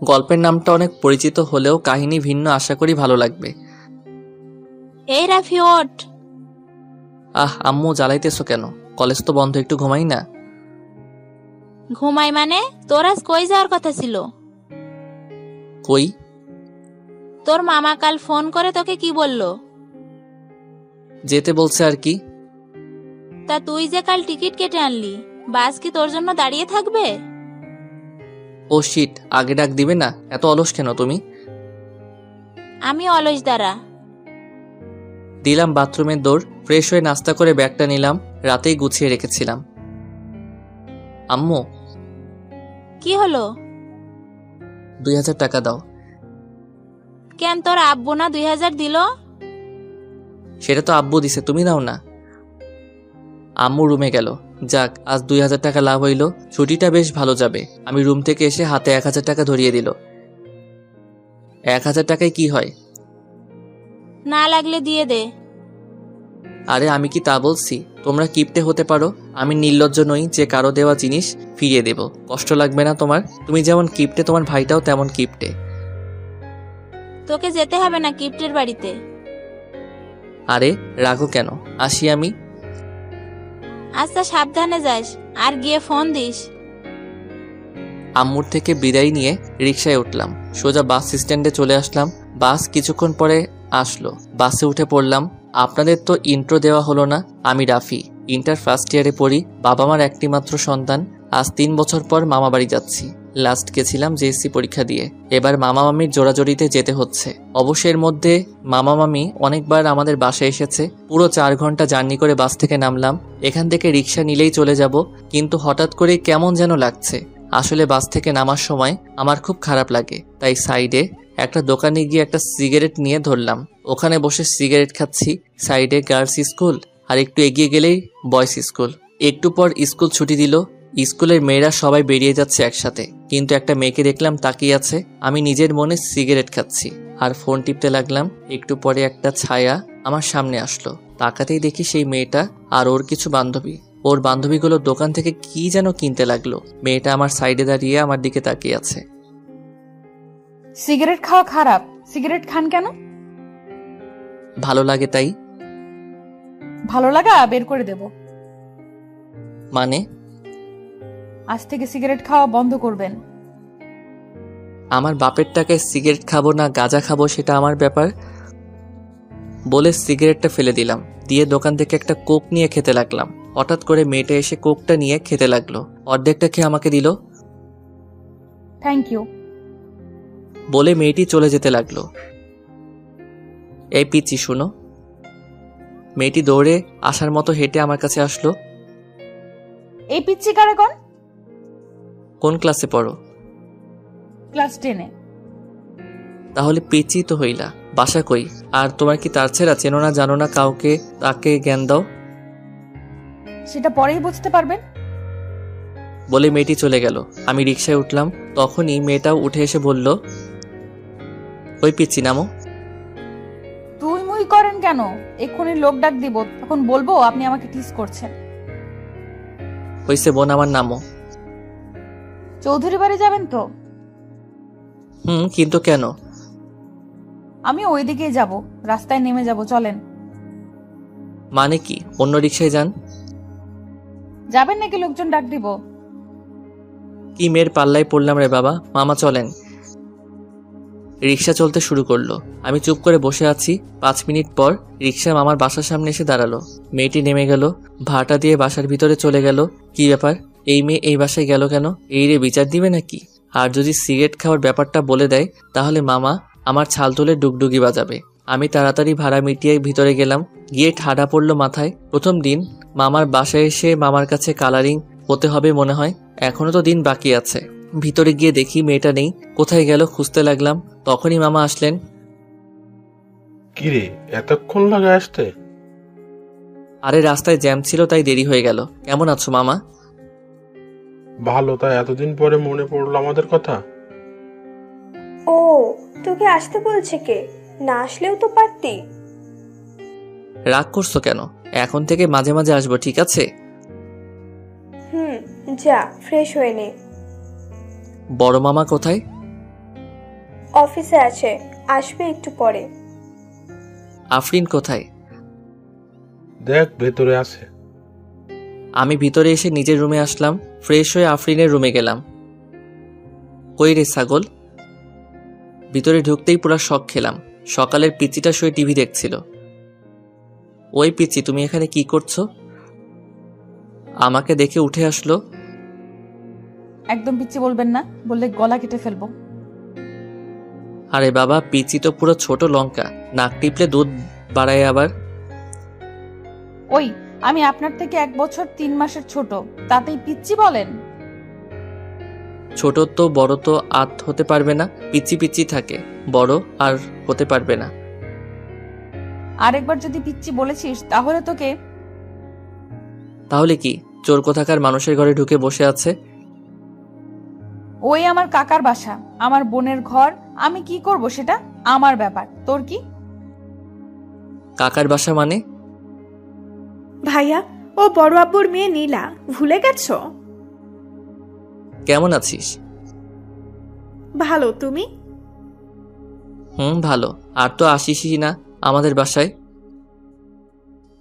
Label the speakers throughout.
Speaker 1: গল্পের নামটা অনেক পরিচিত হলেও কাহিনী ভিন্ন, আশা করি ভালো লাগবে।
Speaker 2: এই রাফি ওঠ।
Speaker 1: আম্মু জ্বালাইতেছো কেন? কলেজ তো বন্ধ, একটু ঘুমাই না।
Speaker 2: ঘুমাই মানে? তোর আজ কই যাওয়ার কথা ছিল?
Speaker 1: কই?
Speaker 2: তোর মামা কাল ফোন করে তোকে কি বললো?
Speaker 1: যেতে বলছে আর কি।
Speaker 2: তা তুই যে কাল টিকিট কেটে আনলি, বাস কি তোর জন্য দাঁড়িয়ে থাকবে?
Speaker 1: ও শিট, আগে ডাক দিবে না? এত অলস কেন তুমি?
Speaker 2: আমি অলস দ্বারা।
Speaker 1: দিলাম বাথরুমের দৌড়, ফ্রেশ হয়ে নাস্তা করে ব্যাগটা নিলাম, রাতেই গুছিয়ে রেখেছিলাম। আম্মু,
Speaker 2: কি হলো?
Speaker 1: 2000 টাকা দাও।
Speaker 2: কেন, তোর আব্বু না 2000 দিল?
Speaker 1: সেটা তো আব্বু দিছে, তুমি দাও না। আম্মু রুমে গেল। যাক, আজ 2000 টাকা লাভ হইল, ছুটিটা বেশ ভালো যাবে। আমি রুম থেকে এসে হাতে 1000 টাকা ধরিয়ে দিল। 1000 টাকায় কি হয়?
Speaker 2: না লাগলে দিয়ে দে।
Speaker 1: আরে আমি কি তা বলছি? তোমরা কিপটে হতে পারো, আমি নির্লজ্জ নই যে কারো দেওয়া জিনিস ফিরিয়ে দেব। কষ্ট লাগবে না তোমার? তুমি যেমন কিপটে, তোমার ভাইটাও তেমন কিপটে।
Speaker 2: তোকে যেতে হবে না কিপ্টের বাড়িতে।
Speaker 1: আরে রাগো কেন, আসি আমি।
Speaker 2: আচ্ছা সাবধানে যাস, আর গিয়ে ফোন দিস।
Speaker 1: আম্মুর থেকে বিদায় নিয়ে রিকশায় উঠলাম, সোজা বাস স্ট্যান্ডে চলে আসলাম। বাস কিছুক্ষণ পরে আসলো, বাসে উঠে পড়লাম। আপনাদের তো ইন্ট্রো দেওয়া হলো না। আমি রাফি, ইন্টার ফার্স্ট ইয়ারে পড়ি। বাবা মার একটি মাত্র সন্তান। আজ 3 বছর পর মামা বাড়ি যাচ্ছি। লাস্ট গেছিলাম জেএসসি পরীক্ষা দিয়ে, এবার মামা মামির জোড়াজোড়িতে যেতে হচ্ছে। অবশ্যের মধ্যে মামা মামি অনেকবার আমাদের বাসায় এসেছে। পুরো 4 ঘন্টা জার্নি করে বাস থেকে নামলাম। এখান থেকে রিক্সা নিলেই চলে যাব, কিন্তু হঠাৎ করে কেমন যেন লাগছে। আসলে বাস থেকে নামার সময় আমার খুব খারাপ লাগে, তাই সাইডে একটা দোকানে গিয়ে একটা সিগারেট নিয়ে ধরলাম। ওখানে বসে সিগারেট খাচ্ছি। সাইডে গার্লস স্কুল, আর একটু এগিয়ে গেলেই বয়েজ স্কুল। একটু পর স্কুল ছুটি দিল। স্কুলের মেয়েরা সবাই বেরিয়ে যাচ্ছে একসাথে, কিন্তু একটা মেয়েকে দেখলাম তাকিয়ে আছে। আমি নিজের মনে সিগারেট খাচ্ছি আর ফোন টিপতে লাগলাম। একটু পরে একটা ছায়া আমার সামনে আসলো। তাকাতেই দেখি সেই মেয়েটা আর ওর কিছু বান্ধবী। ওর বান্ধবীগুলো দোকান থেকে কি যেন কিনতে লাগলো। মেয়েটা আমার সাইডে দাঁড়িয়ে আমার দিকে তাকিয়ে আছে।
Speaker 3: সিগারেট খাওয়া খারাপ, সিগারেট খান কেন?
Speaker 1: ভালো লাগে তাই।
Speaker 3: ভালো লাগা বের করে দেব।
Speaker 1: মানে?
Speaker 3: আজ থেকে সিগারেট খাওয়া বন্ধ করবেন।
Speaker 1: আমার বাপের টাকায় সিগারেট খাবো না গাঁজা খাবো সেটা আমার ব্যাপার। বলে সিগারেটটা ফেলে দিলাম, দিয়ে দোকান থেকে একটা কোক নিয়ে খেতে লাগলাম। হঠাৎ করে মেয়েটা এসে কোকটা নিয়ে খেতে লাগলো। অর্ধেকটা খেয়ে আমাকে দিল।
Speaker 3: থ্যাংক ইউ
Speaker 1: বলে মেয়েটি চলে যেতে লাগলো। এই পিচ্চি শুনো। মেয়েটি দৌড়ে আসার মতো হেঁটে আমার কাছে আসলো।
Speaker 3: এই পিচ্ছি কারে কোন?
Speaker 1: কোন ক্লাসে পড়ো?
Speaker 3: ক্লাস 10-এ।
Speaker 1: তাহলে পিচ্চি তো হইলা। বাসা কই? আর তোমার কি তার ছেড়া চেনো না জানো না কাউকে? তাকে জ্ঞান দাও।
Speaker 3: সেটা পরেই বুঝতে পারবেন।
Speaker 1: বলে মেয়েটি চলে গেল। আমি রিকশায় উঠলাম, তখনই মেয়েটাও উঠে এসে বলল, ওই পিচ্চি নামো।
Speaker 3: তুই মুই করেন কেন? এক্ষুনি লোক ডাক দিব, তখন বলবো আপনি আমাকে টিস করছেন।
Speaker 1: হইছে বোন, আমার নামো।
Speaker 3: চৌধুরী বাড়ি যাবেন তো?
Speaker 1: কিন্তু কেন?
Speaker 3: আমি ওইদিকেই যাব, রাস্তায় নেমে যাব, চলেন।
Speaker 1: মানে কি? অন্য রিকশায় যান।
Speaker 3: যাবেন নাকি লোকজন ডাক দিব?
Speaker 1: কি মেয়ের পাল্লায় পড়লাম রে বাবা। মামা চলেন। রিকশা চলতে শুরু করলো। আমি চুপ করে বসে আছি। 5 মিনিট পর রিকশা মামার বাসার সামনে এসে দাঁড়ালো। মেয়েটি নেমে গেল, ভাড়াটা দিয়ে বাসার ভিতরে চলে গেল। কি ব্যাপার, এই মেয়ে এই বাসায় গেল কেন? এই রে বিচার দিবে নাকি? আর যদি সিগারেট খাওয়ার ব্যাপারটা বলে দেয় তাহলে মামা আমার ছাল তুলে ডুগডুগি বাজাবে। আমি তাড়াতাড়ি ভাড়া মিটিয়ে ভিতরে গেলাম। গিয়ে ঠাডা পড়লো মাথায়। প্রথম দিন মামার বাসায় এসে মামার কাছে কালারিং হতে হবে মনে হয়। এখনো তো দিন বাকি আছে। ভিতরে গিয়ে দেখি মেয়েটা নেই। কোথায় গেল খুঁজতে লাগলাম। তখনই মামা আসলেন।
Speaker 4: কিরে, এতক্ষণ লাগে আসতে?
Speaker 1: আরে রাস্তায় জ্যাম ছিল তাই দেরি হয়ে গেল। কেমন আছো মামা?
Speaker 4: ভালো। তা এতদিন পরে মনে পড়লো আমাদের কথা?
Speaker 5: ও, তোকে আসতে বলছে কে? না আসলেও তো পারতি।
Speaker 1: রাগ করছো কেন? এখন থেকে মাঝে মাঝে আসবো, ঠিক আছে?
Speaker 5: যা ফ্রেশ হয়ে নে।
Speaker 1: বড় মামা কোথায়?
Speaker 5: অফিসে আছে, আসবে একটু পরে।
Speaker 1: আফরিন কোথায়?
Speaker 4: দেখ ভেতরে আছে।
Speaker 1: আমি ভিতরে এসে নিজের রুমে আসলাম। ফ্রেশ হয়ে আফরিনের রুমে গেলাম। কই রে ছাগল? ভিতরে ঢুকতেই পুরো শক খেলাম। সকালের পিচিটা শুয়ে টিভি দেখছিল। ওই পিচি, তুমি এখানে কি করছো? আমাকে দেখে উঠে আসলো।
Speaker 3: একদম পিচ্ছি বলবেন না, বললে গলা কেটে ফেলবো।
Speaker 1: আরে বাবা, পিচি তো পুরো ছোট লঙ্কা, নাক টিপলে দুধ বাড়ায় আবার।
Speaker 3: ওই, আমি আপনার থেকে 1 বছর 3 মাসের ছোট, তাতেই পিচ্ছি বলেন?
Speaker 1: ছোট তো বড় তো আত হতে পারবে না, পিচি পিচি থাকে, বড় আর হতে পারবে না।
Speaker 3: আরেকবার যদি পিচ্ছি বলেছিস তাহলে তোকে।
Speaker 1: তাহলে কি, চোর কোথাকার মানুষের ঘরে ঢুকে বসে আছে?
Speaker 3: ওই আমার কাকার বাসা, আমার বোনের ঘর, আমি কি করব সেটা আমার ব্যাপার, তোর কি?
Speaker 1: কাকার বাসা মানে?
Speaker 6: ভাইয়া, ও বড় আব্বুর মেয়ে নীলা, ভুলে গেছো?
Speaker 1: কেমন আছিস?
Speaker 6: ভালো, তুমি?
Speaker 1: ভালো। আর তো আসিসই না আমাদের বাসায়।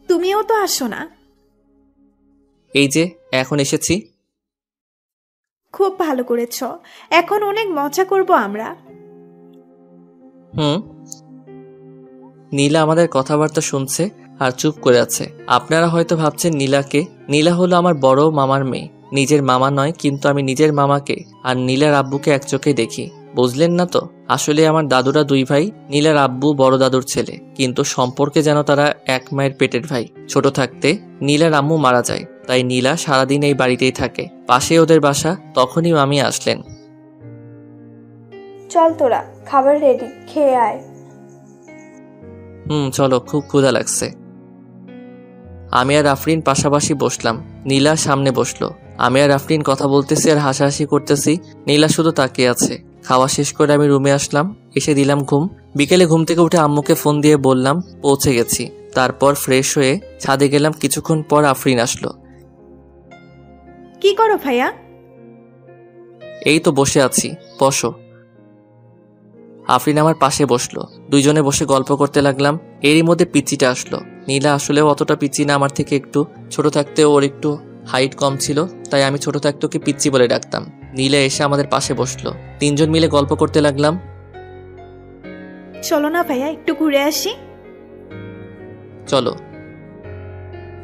Speaker 6: তুমিও তো আসো না।
Speaker 1: এই যে এখন এসেছি।
Speaker 6: খুব ভালো করেছ, এখন অনেক মজা করব আমরা।
Speaker 1: নীলা আমাদের কথাবার্তা শুনছে আর চুপ করে আছে। আপনারা হয়তো ভাবছেন নীলাকে। নীলা হলো আমার বড় মামার মেয়ে। নিজের মামা নয়, কিন্তু আমি নিজের মামাকে আর নীলার আব্বুকে এক চোখে দেখি। বুঝলেন না তো? আসলে আমার দাদুরা 2 ভাই। নীলার আব্বু বড় দাদুর ছেলে, কিন্তু সম্পর্কে যেন তারা এক মায়ের পেটের ভাই। ছোট থাকতে নীলার আম্মু মারা যায়, তাই নীলা সারাদিন এই বাড়িতেই থাকে। পাশে ওদের বাসা। তখনই মামি আসলেন।
Speaker 5: চল তোরা, খাবার রেডি, খেয়ে আয়।
Speaker 1: চলো, খুব ক্ষুধা লাগছে। আমি আর আফরিন পাশাপাশি বসলাম। নীলা সামনে বসলো। আমি আর আফরিন কথা বলতেছি আর হাসাহাসি করতেছি। নীলা শুধু তাকিয়ে আছে। খাওয়া শেষ করে আমি রুমে আসলাম, এসে দিলাম ঘুম। বিকেলে ঘুম থেকে উঠে আম্মুকে ফোন দিয়ে বললাম পৌঁছে গেছি। তারপর ফ্রেশ হয়ে ছাদে গেলাম। কিছুক্ষণ পর আফরিন আসলো।
Speaker 6: কি করো ভাইয়া?
Speaker 1: এই তো বসে আছি, বসো। আফরিন আমার পাশে বসলো। দুইজনে বসে গল্প করতে লাগলাম। এরই মধ্যে পিচিটা আসলো। নীলা আসলেও অতটা পিচি না, আমার থেকে একটু ছোট থাকতে ওর একটু হাইট কম ছিল, তাই আমি ছোট থাকতে ওকে পিচ্চি বলে ডাকতাম। নীলা এসে আমাদের পাশে বসলো। 3 জন মিলে গল্প করতে লাগলাম।
Speaker 6: চলো না ভাইয়া, একটু ঘুরে আসি।
Speaker 1: চলো।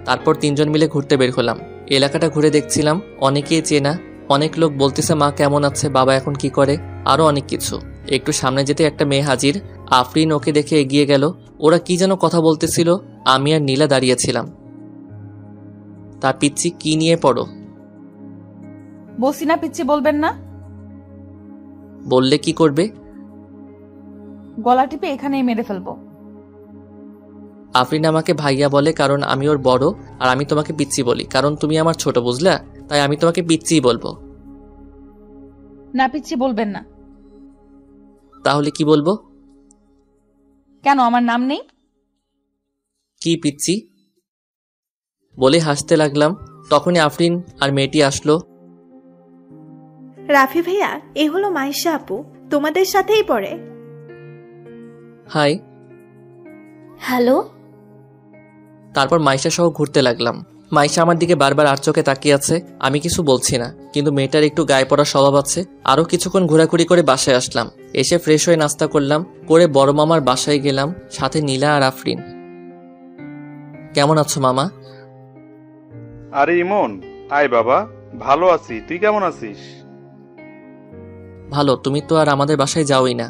Speaker 1: তারপর 3 জন মিলে ঘুরতে বের হলাম। এলাকাটা ঘুরে দেখছিলাম। অনেকেই চেনা। অনেক লোক বলতেছে মা কেমন আছে, বাবা এখন কি করে, আরো অনেক কিছু। একটু সামনে যেতে একটা মেয়ে হাজির। আফরিন ওকে দেখে এগিয়ে গেল। ওরা কি যেন কথা বলতেছিল। আমি আর নীলা দাঁড়িয়েছিলাম। তা পিচ্চি, কি নিয়ে পড়ো?
Speaker 3: বসি না পিচ্ছি বলবেন না।
Speaker 1: বললে কি করবে?
Speaker 3: গলা টিপে এখানেই মেরে ফেলবো।
Speaker 1: আফরিন আমাকে ভাইয়া বলে কারণ আমি ওর বড়, আর আমি তোমাকে পিচ্চি বলি কারণ তুমি আমার ছোট, বুঝলা? তাই আমি তোমাকে পিচ্চিই বলবো।
Speaker 3: না পিচ্ছি বলবেন না।
Speaker 1: তাহলে কি বলবো?
Speaker 3: কেন, আমার নাম নেই?
Speaker 1: কি পিচ্চি? বলে হাসতে লাগলাম। তখনই আফরিন আর মেয়েটি আসলো।
Speaker 6: রাফি ভাইয়া, এ হলো মাইশা আপু, তোমাদের সাথেই পড়ে।
Speaker 1: হাই।
Speaker 7: হ্যালো।
Speaker 1: তারপর মাইশা সহ ঘুরতে লাগলাম। মাইশা আমার দিকে বারবার আর চোখে তাকিয়ে আছে। আমি কিছু বলছি না, কিন্তু মেয়েটার একটু গায়ে পড়ার স্বভাব আছে। আরো কিছুক্ষণ ঘোরাঘুরি করে বাসায় আসলাম। এসে ফ্রেশ হয়ে নাস্তা করলাম, করে বড় মামার বাসায় গেলাম, সাথে নীলা আর আফরিন। কেমন আছো মামা?
Speaker 8: আরে ইমন, আয় বাবা, ভালো আছি, তুই কেমন আছিস?
Speaker 1: ভালো। তুমি তো আর আমাদের বাসায় যাওই না।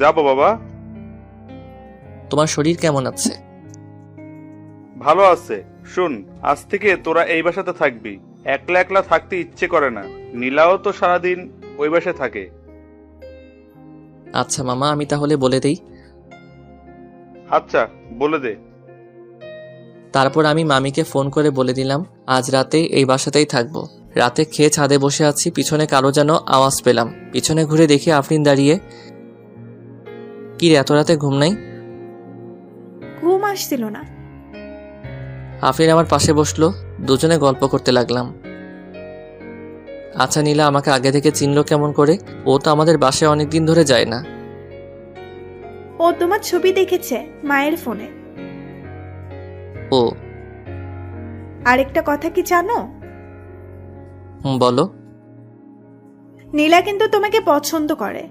Speaker 8: যাবো বাবা।
Speaker 1: তোমার শরীর কেমন আছে?
Speaker 8: ভালো আছে। শুন, আজ থেকে তোরা এই বাসাতে থাকবি। একলা একলা থাকতে ইচ্ছে করে না। নীলাও তো সারাদিন ওই বাসায় থাকে।
Speaker 1: আচ্ছা মামা, আমি তাহলে বলে দেই।
Speaker 8: আচ্ছা, বলে দে।
Speaker 1: তারপর আমি মামিকে ফোন করে বলে দিলাম আজ রাতে এই বাসাতেই থাকবো। রাতে খেয়ে ছাদে বসে আছি, পিছনে কারো যেন আওয়াজ পেলাম। পিছনে ঘুরে দেখি আফরিন দাঁড়িয়ে। কি রে, এত রাতে ঘুম নাই?
Speaker 6: ঘুম আসছিল না।
Speaker 1: আফরিন আমার পাশে বসলো। দুজনে গল্প করতে লাগলাম। আচ্ছা নীলা আমাকে আগে থেকে চিনলো কেমন করে? ও তো আমাদের বাসায় অনেকদিন ধরে যায় না।
Speaker 6: ও তোমার ছবি দেখেছে মায়ের ফোনে।
Speaker 1: ও
Speaker 6: আরেকটা কথা কি জানো?
Speaker 1: বলো।
Speaker 6: নীলা কিন্তু তোমাকে পছন্দ করে।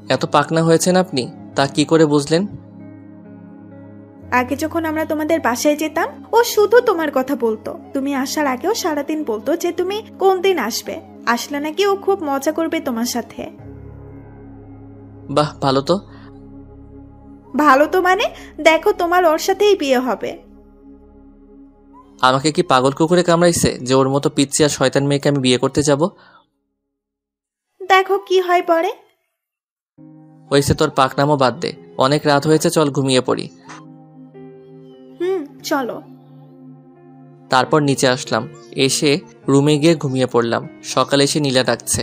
Speaker 1: এত পাকনা হয়েছেন আপনি, তা কি করে বুঝলেন?
Speaker 6: আগে যখন আমরা তোমাদের বাসায় যেতাম ও শুধু তোমার কথা বলতো। তুমি আসার আগেও সারাদিন বলতো যে তুমি কোন দিন আসবে, আসলে নাকি ও খুব মজা করবে তোমার সাথে।
Speaker 1: বাহ, ভালো তো।
Speaker 6: ভালো তো মানে দেখো তোমার ওর সাথেই বিয়ে হবে।
Speaker 1: আমাকে কি পাগল কুকুরে কামড়াইছে যে ওর মতো পিচ্চি আর শয়তান মেয়েকে আমি বিয়ে করতে যাব?
Speaker 6: দেখো কি হয় পরে।
Speaker 1: হয়েছে, তোর পাকনামো বাদ দে। অনেক রাত হয়েছে, চল ঘুমিয়ে পড়ি।
Speaker 6: চলো।
Speaker 1: তারপর নিচে আসলাম, এসে রুমে গিয়ে ঘুমিয়ে পড়লাম। সকালে এসে নীলা ডাকছে,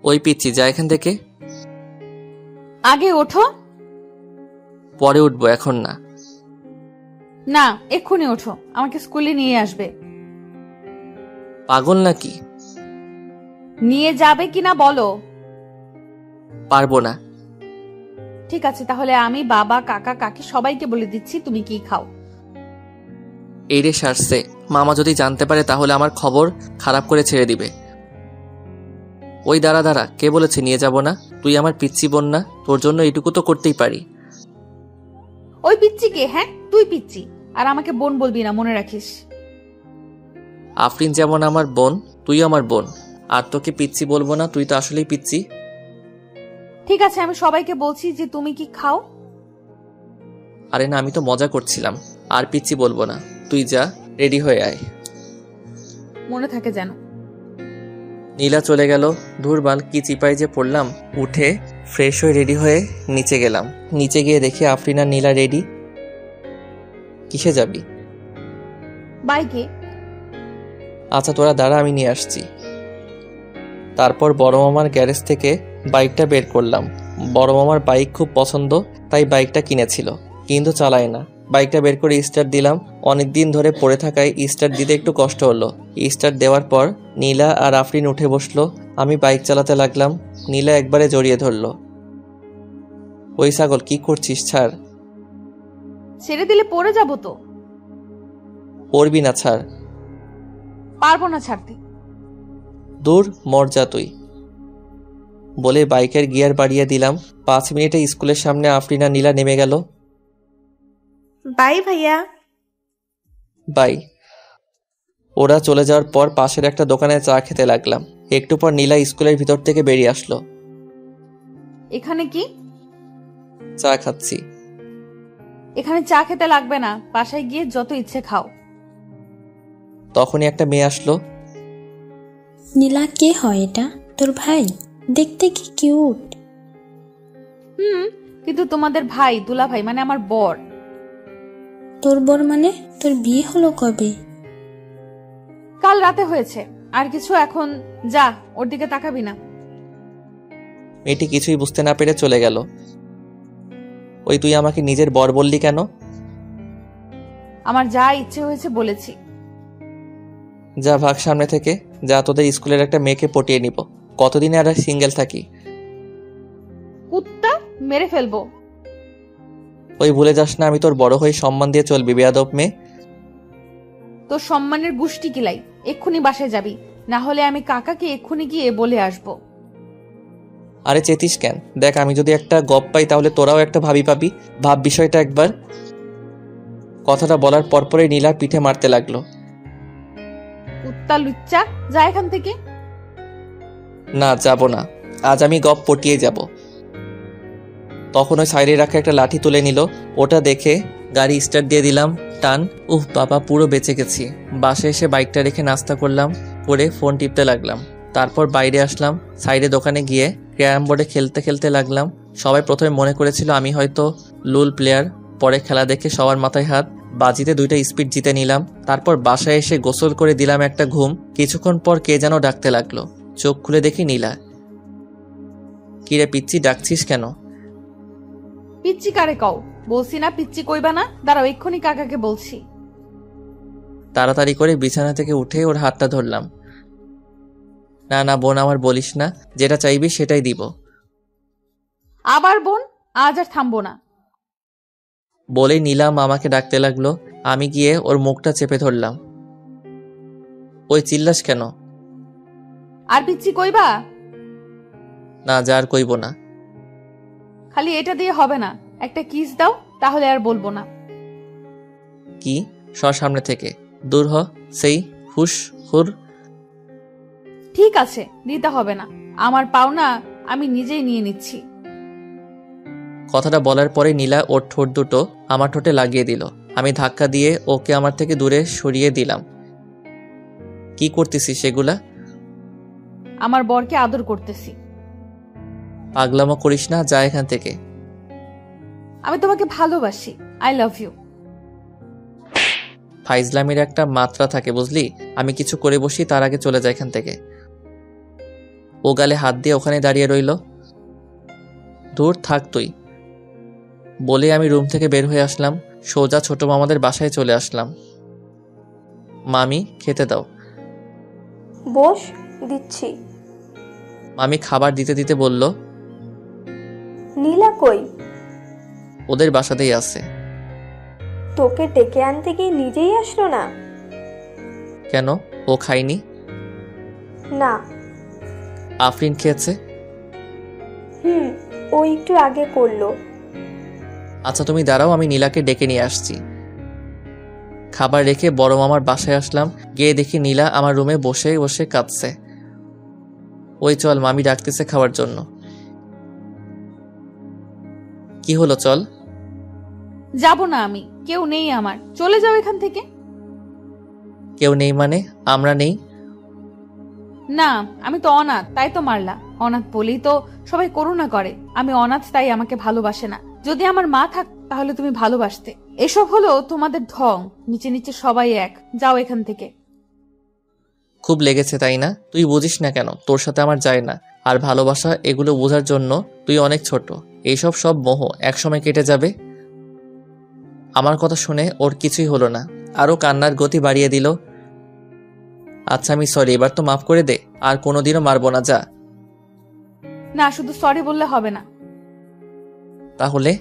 Speaker 1: ওই পিচ্চি যা এখান থেকে।
Speaker 3: আগে ওঠো।
Speaker 1: পরে উঠবো, এখন না।
Speaker 3: না, এক্ষুনি ওঠো, আমাকে স্কুলে নিয়ে আসবে।
Speaker 1: পাগল নাকি?
Speaker 3: নিয়ে যাবে কিনা বলো।
Speaker 1: পারবো না।
Speaker 3: ঠিক আছে, তাহলে আমি বাবা কাকা কাকি সবাইকে বলে দিচ্ছি তুমি কি খাও।
Speaker 1: এই রে সারছে, মামা যদি জানতে পারে তাহলে আমার খবর খারাপ করে ছেড়ে দিবে। ওই দাঁড়া দাঁড়া, কে বলেছে নিয়ে যাব না? তুই আমার পিচ্চি বোন না? তোর জন্য এটুকু তো করতেই পারি।
Speaker 3: ওই পিচ্চি কে? হ্যাঁ তুই পিচ্চি, আর আমাকে বোন বলবি না, মনে রাখিস।
Speaker 1: আফরিন যেমন আমার বোন, তুই আমার বোন। আর তোকে পিচ্চি বলবো না, তুই তো আসলেই পিচ্চি।
Speaker 3: ঠিক আছে, আমি সবাইকে বলছি যে তুমি কি খাও।
Speaker 1: আরে না, আমি তো মজা করছিলাম। আর পিচ্চি বলবো না, তুই যা, রেডি হয়ে আয়।
Speaker 3: মনে থাকে যেন।
Speaker 1: নীলা চলে গেল। ধুরবাল, কি চিপাই যে পড়লাম। উঠে ফ্রেশ হয়ে রেডি হয়ে নিচে গেলাম। নিচে গিয়ে দেখি আফরিন আর নীলা রেডি। কিসে যাবি?
Speaker 3: বাইকে।
Speaker 1: আচ্ছা তোরা দাঁড়া, আমি নিয়ে আসছি। তারপর বড় মামার গ্যারেজ থেকে বাইকটা বের করলাম। বড় মামার বাইক খুব পছন্দ, তাই বাইকটা কিনেছিল, কিন্তু চালায় না। বাইকটা বের করে স্টার্ট দিলাম। অনেকদিন ধরে পড়ে থাকায় স্টার্ট দিতে একটু কষ্ট হলো। স্টার্ট দেওয়ার পর নীলা আর আফরিন উঠে বসলো। আমি বাইক চালাতে লাগলাম। নীলা একবারে জড়িয়ে ধরলো। ওই ছাগল, কি করছিস? ছাড়।
Speaker 3: ছেড়ে দিলে পড়ে যাব তো।
Speaker 1: পড়বি না, ছাড়।
Speaker 3: পারবো না ছাড়তে।
Speaker 1: দূর, মর যা তুই। বলে বাইকের গিয়ার বাড়িয়ে দিলাম। 5 মিনিটে স্কুলের সামনে আফরিন আর নীলা নেমে গেল।
Speaker 6: বাই ভাইয়া।
Speaker 1: বাই। ওরা চলে যাওয়ার পর পাশের একটা দোকানে চা খেতে লাগলাম। একটু পর নীলা স্কুলের ভিতর থেকে বেরিয়ে আসলো।
Speaker 3: এখানে কি?
Speaker 1: চা খাচ্ছি।
Speaker 3: এখানে চা খেতে লাগবে না, বাসায় গিয়ে যত ইচ্ছে খাও।
Speaker 1: তখনই একটা মেয়ে আসলো।
Speaker 7: নীলা, কে হয় এটা? তোর ভাই? দেখতে কি কিউট।
Speaker 3: কিন্তু তোমাদের ভাই, দুলা ভাই মানে আমার বর।
Speaker 7: তোর বর মানে? তোর বিয়ে হলো কবে?
Speaker 3: কাল রাতে হয়েছে। আর কিছু? এখন যা, ওর দিকে তাকাবি না।
Speaker 1: মেয়েটি কিছুই বুঝতে না পেরে চলে গেল। ওই, তুই আমাকে নিজের বর বললি কেন?
Speaker 3: আমার যা ইচ্ছে হয়েছে বলেছি।
Speaker 1: যা ভাগ সামনে থেকে, যা, তোদের স্কুলের একটা মেয়েকে পটিয়ে নিব। কতদিন আর সিঙ্গেল থাকি?
Speaker 3: কুত্তা, মেরে ফেলবো।
Speaker 1: ওই ভুলে যাস না, আমি তোর বড় হয়ে সম্মান দিয়ে চলবি, বেয়াদব মেয়ে।
Speaker 3: তোর সম্মানের গুষ্টি কিলাই। এক্ষুনি বাসায় যাবি, না হলে আমি কাকাকে এক্ষুনি গিয়ে বলে আসবো।
Speaker 1: আরে চেতিস কেন? দেখ, আমি যদি একটা গপ পাই তাহলে তোরাও একটা ভাবি পাবি। ভাব বিষয়টা একবার। কথাটা বলার পরপরই নীলা পিঠে মারতে লাগলো।
Speaker 3: কুত্তা লুচ্চা, যা এখান থেকে।
Speaker 1: না, যাব না। আজ আমি গপ পটিয়ে যাব। তখন ওই সাইডে রাখা একটা লাঠি তুলে নিল। ওটা দেখে গাড়ি স্টার্ট দিয়ে দিলাম। টান। উহ বাবা, পুরো বেঁচে গেছি। বাসে এসে বাইকটা রেখে নাস্তা করলাম, করে ফোন টিপতে লাগলাম। তারপর বাইরে আসলাম। সাইডে দোকানে গিয়ে ক্যারাম বোর্ডে খেলতে খেলতে লাগলাম। সবাই প্রথমে মনে করেছিল আমি হয়তো লুল প্লেয়ার। পরে খেলা দেখে সবার মাথায় হাত। বাজিতে 2টা স্পিড জিতে নিলাম। তারপর বাসায় এসে গোসল করে দিলাম একটা ঘুম। কিছুক্ষণ পর কে যেন ডাকতে লাগলো। চোখ খুলে দেখি নীলা। কিরে পিচ্চি, ডাকছিস কেন?
Speaker 3: পিচ্চি কারে কও? বলছি না পিচ্চি কইবা না। দাঁড়াও, এক্ষুনি কাকাকে বলছি।
Speaker 1: তাড়াতাড়ি করে বিছানা থেকে উঠে ওর হাতটা ধরলাম। না না বোন, আমার বলিস না, যেটা চাইবি সেটাই দিব।
Speaker 3: আবার বোন? আজ আর থামবো না।
Speaker 1: বলেই নীলা মামাকে ডাকতে লাগলো। আমি গিয়ে ওর মুখটা চেপে ধরলাম। ওই চিল্লাস কেন?
Speaker 3: আর পিচ্ছি কইবা?
Speaker 1: না, যা আর কইব না।
Speaker 3: খালি এটা দিয়ে হবে না, একটা কিস দাও, তাহলে আর বলবো না।
Speaker 1: কি? সর সামনে থেকে, দূর হ। সেই হুশ হুর।
Speaker 3: ঠিক আছে, দিতে হবে না, আমার পাওনা আমি নিজেই নিয়ে নিচ্ছি।
Speaker 1: কথাটা বলার পরে নীলা ওর ঠোঁট দুটো আমার ঠোঁটে লাগিয়ে দিল। আমি ধাক্কা দিয়ে ওকে আমার থেকে দূরে সরিয়ে দিলাম। কি করতেছিস সেগুলা?
Speaker 3: আমার বরকে আদর করতেছি।
Speaker 1: পাগলামো করিস না, যা এখান থেকে।
Speaker 3: আমি তোমাকে ভালোবাসি, আই লাভ ইউ।
Speaker 1: ফাইজলামির একটা মাত্রা থাকে বুঝলি। আমি কিছু করে বসি, তার আগে চলে যায় এখান থেকে। ও গালে হাত দিয়ে ওখানে দাঁড়িয়ে রইল। দূর থাক তুই, বলে আমি রুম থেকে বের হয়ে আসলাম। সোজা ছোট মামাদের বাসায় চলে আসলাম। মামি, খেতে দাও।
Speaker 5: বস, দিচ্ছি।
Speaker 1: মামি খাবার দিতে দিতে বলল,
Speaker 5: নীলা কই?
Speaker 1: ওদের বাসাতেই আছে।
Speaker 5: তোকে ডেকে আনতে গিয়ে নিজেই আসলো না?
Speaker 1: কেন, ও খায়নি?
Speaker 5: না।
Speaker 1: আফরিন খেয়েছে।
Speaker 5: ও একটু আগে করলো।
Speaker 1: আচ্ছা তুমি দাঁড়াও, আমি নীলাকে ডেকে নিয়ে আসছি। খাবার রেখে বড় মামার বাসায় আসলাম। গিয়ে দেখি নীলা আমার রুমে বসে বসে কাঁদছে। ওই চল, মামি ডাকতেছে খাওয়ার জন্য। কি হলো, চল।
Speaker 3: যাব না আমি, কেউ নেই আমার, চলে যাও এখান থেকে।
Speaker 1: কেউ নেই মানে? আমরা নেই?
Speaker 3: না, আমি তো অনাথ, তাই তো মারলা। অনাথ বলেই তো সবাই করুণা করে। আমি অনাথ, তাই আমাকে ভালোবাসে না। যদি আমার মা থাক তাহলে তুমি ভালোবাসতে। এসব হলো তোমাদের ঢং, নিচে নিচে সবাই এক। যাও এখান থেকে।
Speaker 1: খুব লেগেছে তাই না? তুই বুঝিস না কেন? তোর সাথে আমার যায় না। আর ভালোবাসা এগুলো বোঝার জন্য তুই অনেক ছোট। এইসব সব মোহ একসময় কেটে যাবে। আমার কথা শুনে ওর কিছুই হলো না, আরো কান্নার গতি বাড়িয়ে দিল। আচ্ছা আমি সরি, এবার তো মাফ করে দে, আর কোনোদিনও মারবো না, যা।
Speaker 3: না, শুধু সরি বললে হবে না।
Speaker 1: তাহলে?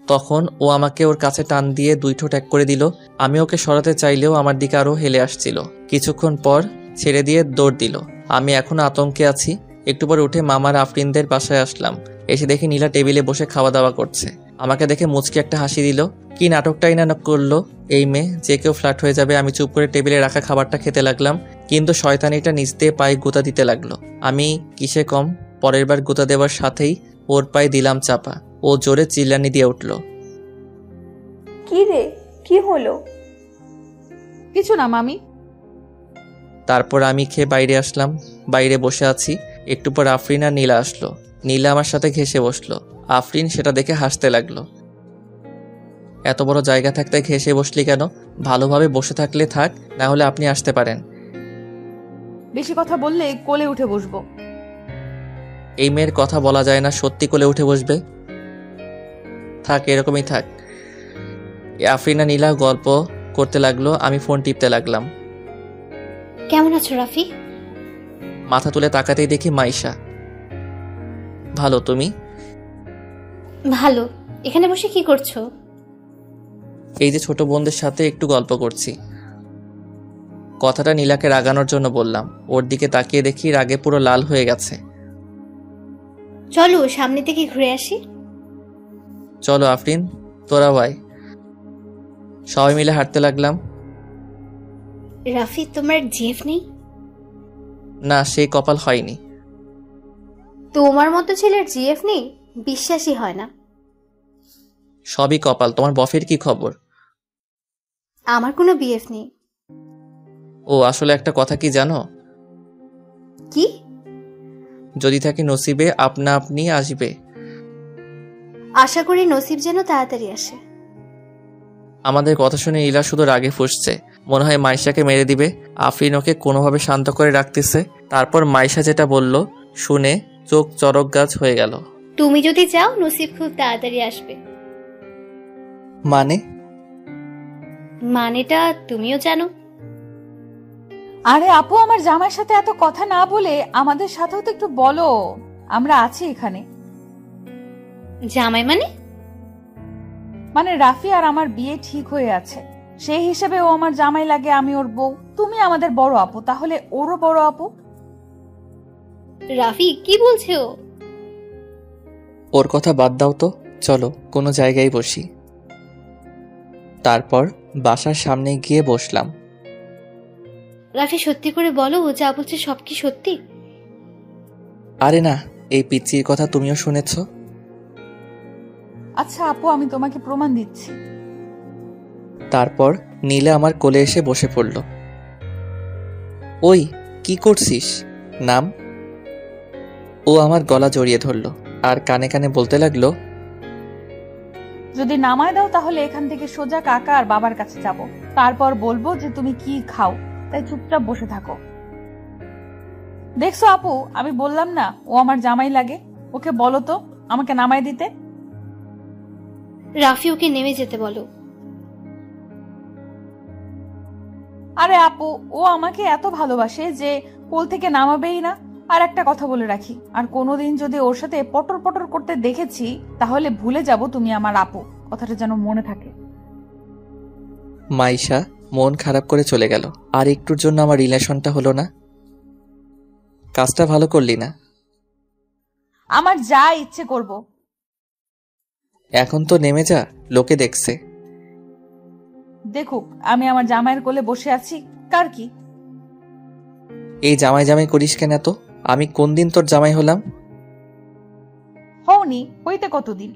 Speaker 1: তখন ও আমাকে ওর কাছে টান দিয়ে দুই ঠোঁট এক করে দিল। আমি ওকে সরাতে চাইলেও আমার দিকে আরো হেলে আসছিল। কিছুক্ষণ পর ছেড়ে দিয়ে দৌড় দিল। আমি এখনো আতঙ্কে আছি। একটু পর উঠে মামার আফরিনদের বাসায় আসলাম। এসে দেখি নীলা টেবিলে বসে খাওয়া দাওয়া করছে। আমাকে দেখে মুচকি একটা হাসি দিল। কি নাটকটাই না করলো এই মেয়ে, যে কেউ ফ্ল্যাট হয়ে যাবে। আমি চুপ করে টেবিলে রাখা খাবারটা খেতে লাগলাম, কিন্তু শয়তানিটা নিচ দিয়ে পায়ে গুঁতা দিতে লাগলো। আমি কিসে কম, পরের বার গুঁতা দেওয়ার সাথেই ওর পায়ে দিলাম চাপা। ও জোরে চিল্লানি দিয়ে উঠল।
Speaker 5: কি রে, কি হলো?
Speaker 3: কিছু না মামি।
Speaker 1: তারপর আমি খেয়ে বাইরে আসলাম। বাইরে বসে আছি। একটু পর আফরিন আর নীলা আসলো। নীলা আমার সাথে ঘেঁষে বসলো। আফরিন সেটা দেখে হাসতে লাগলো। এত বড় জায়গা থাকতে ঘেঁষে বসলি কেন? ভালোভাবে বসে থাকলে থাক, না হলে আপনি আসতে পারেন।
Speaker 3: বেশি কথা বললে কোলে উঠে বসবো।
Speaker 1: এই মেয়ের কথা বলা যায় না, সত্যি কোলে উঠে বসবে। থাক, এরকমই থাক। আফরিন আর নীলা গল্প করতে লাগলো, আমি ফোন টিপতে লাগলাম।
Speaker 9: কেমন আছো রাফি?
Speaker 1: মাথা তুলে তাকাতেই দেখি মাইশা। ভালো, তুমি?
Speaker 9: ভালো। এখানে বসে কি করছো?
Speaker 1: এই যে ছোট বোনদের সাথে একটু গল্প করছি। কথাটা নীলাকে রাগানোর জন্য বললাম। ওর দিকে তাকিয়ে দেখি রাগে পুরো লাল হয়ে গেছে।
Speaker 9: চলো সামনে থেকে ঘুরে আসি।
Speaker 1: চলো আফরিন, তোরা ভাই। সবাই মিলে হাঁটতে লাগলাম।
Speaker 9: রাফি, তোমার জিএফ নেই?
Speaker 1: না, সেই কপাল হয়নি।
Speaker 9: তোমার মতো ছেলের জিএফ নেই? বিশ্বাসই হয় না।
Speaker 1: সবই কপাল। তোমার বফের কি খবর?
Speaker 9: আমার কোনো বিএফ নেই।
Speaker 1: ও আসলে একটা কথা কি জানো?
Speaker 9: কি?
Speaker 1: যদি থাকে নসিবে আপনা আপনি আসবে।
Speaker 9: আশা করি নসিব যেন তাড়াতাড়ি আসে।
Speaker 1: আমাদের কথা শুনে নীলা শুধু রাগে ফুঁসছে। মনে হয় মাইশাকে মেরে দিবে। আফরিন ওকে কোনোভাবে শান্ত করে রাখতেছে। তারপর মাইশা যেটা বলল শুনে চোখ চরক গাছ হয়ে গেল।
Speaker 9: তুমি যদি চাও নসিব খুব তাড়াতাড়ি আসবে।
Speaker 1: মানে?
Speaker 9: মানেটা তুমিও জানো।
Speaker 3: আরে আপু, আমার জামাইয়ের সাথে এত কথা না বলে আমাদের সাথেও তো একটু বলো, আমরা আছি এখানে।
Speaker 9: জামাই মানে?
Speaker 3: মানে রাফি আর আমার বিয়ে ঠিক হয়ে আছে, সেই হিসেবে ও আমার জামাই লাগে, আমি ওর বউ। তুমি আমাদের বড় আপু, তাহলে ওরও বড় আপু।
Speaker 9: রাফি কি বলছে ও?
Speaker 1: ওর কথা বাদ দাও তো, চলো কোনো জায়গায় বসি। তারপর বাসার সামনে গিয়ে বসলাম।
Speaker 9: রাফি সত্যি করে বলো, ও যা বলছে সব কি সত্যি?
Speaker 1: আরে না, এই পিচ্চির কথা তুমিও শুনেছ।
Speaker 3: আচ্ছা আপু, আমি তোমাকে প্রমাণ দিচ্ছি।
Speaker 1: তারপর নীলা আমার কোলে এসে বসে পড়ল। ওই কি করছিস, নাম। ও আমার গলা জড়িয়ে ধরল আর কানে কানে বলতে লাগলো,
Speaker 3: যদি নামায় দাও তাহলে এখান থেকে সোজা কাকা আর বাবার কাছে যাব, তারপর বলবো যে তুমি কি খাও, তাই চুপচাপ বসে থাকো। দেখছো আপু, আমি বললাম না ও আমার জামাই লাগে। ওকে বলো তো আমাকে নামায় দিতে।
Speaker 9: রাফি ওকে নেমে যেতে বলো।
Speaker 3: আরে আপু, ও আমাকে এত ভালোবাসে যে কোল থেকে নামাবেই না। আর একটা কথা বলে রাখি, আর কোনোদিন যদি ওর সাথে পটর পটর করতে দেখেছি তাহলে ভুলে যাব তুমি আমার আপু, কথাটা যেন মনে থাকে।
Speaker 1: মাইশা মন খারাপ করে চলে গেল। আর একটুর জন্য আমার রিলেশনটা হলো না। কাজটা ভালো করলি না।
Speaker 3: আমার যা ইচ্ছে করব।
Speaker 1: এখন তো নেমে যা, লোকে দেখছে।
Speaker 3: দেখুক আমি আমার জামাইয়ের কোলে বসে আছি, কার কি।
Speaker 1: এই জামাই জামাই করিস কেন এত? আমি কোন দিন তোর জামাই হলাম?
Speaker 3: হওনি, হইতে কতদিন।